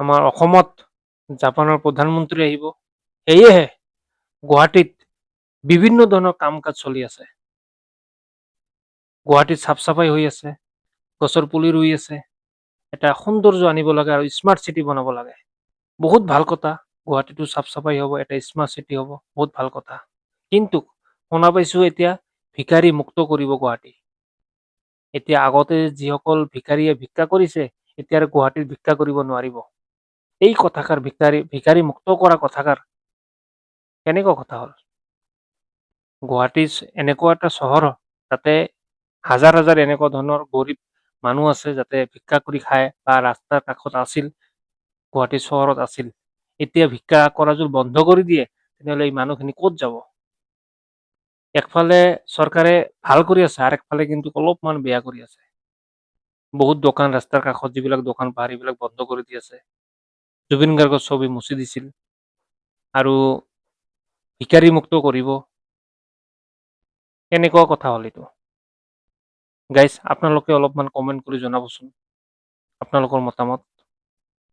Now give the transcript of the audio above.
আমাৰ অসমত জাপানৰ প্ৰধানমন্ত্ৰী আহিব। সেয়েহে গুৱাহাটীত বিভিন্ন ধৰণৰ কাম কাজ চলি আছে। গুৱাহাটীত চাফ চাফাই হৈ আছে, গছৰ পুলি ৰুই আছে, এটা সৌন্দৰ্য আনিব লাগে আৰু স্মাৰ্ট চিটি বনাব লাগে। বহুত ভাল কথা, গুৱাহাটীটো চাফ চাফাই হ'ব, এটা স্মাৰ্ট চিটি হ'ব, বহুত ভাল কথা। কিন্তু শুনা পাইছো এতিয়া ভিকাৰী মুক্ত কৰিব গুৱাহাটী। এতিয়া আগতে যিসকল ভিকাৰীয়ে ভিক্ষা কৰিছে, এতিয়া আৰু গুৱাহাটীত ভিক্ষা কৰিব নোৱাৰিব। এই কথাষাৰ ভিকাৰী মুক্ত কৰা কথাষাৰ কেনেকুৱা কথা হ'ল? গুৱাহাটী এনেকুৱা এটা চহৰ, তাতে হাজাৰ হাজাৰ এনেকুৱা ধৰণৰ গৰীব মানুহ আছে, যাতে ভিক্ষা কৰি খায় বা ৰাস্তাৰ কাষত আছিল, গুৱাহাটী চহৰত আছিল। এতিয়া ভিক্ষা কৰা যোৰ বন্ধ কৰি দিয়ে, তেনেহ'লে এই মানুহখিনি ক'ত যাব? একফালে চৰকাৰে ভাল কৰি আছে, আৰু একফালে কিন্তু অলপমান বেয়া কৰি আছে। বহুত দোকান ৰাস্তাৰ কাষত যিবিলাক দোকান পাহাৰ, এইবিলাক বন্ধ কৰি দি আছে। জুবিন গাৰ্গৰ ছবি মুচি দিছিল আৰু ভিকাৰী মুক্ত কৰিব। কেনেকুৱা কথা হ'ল এইটো? গাইজ আপোনালোকে অলপমান কমেণ্ট কৰি জনাবচোন আপোনালোকৰ মতামত।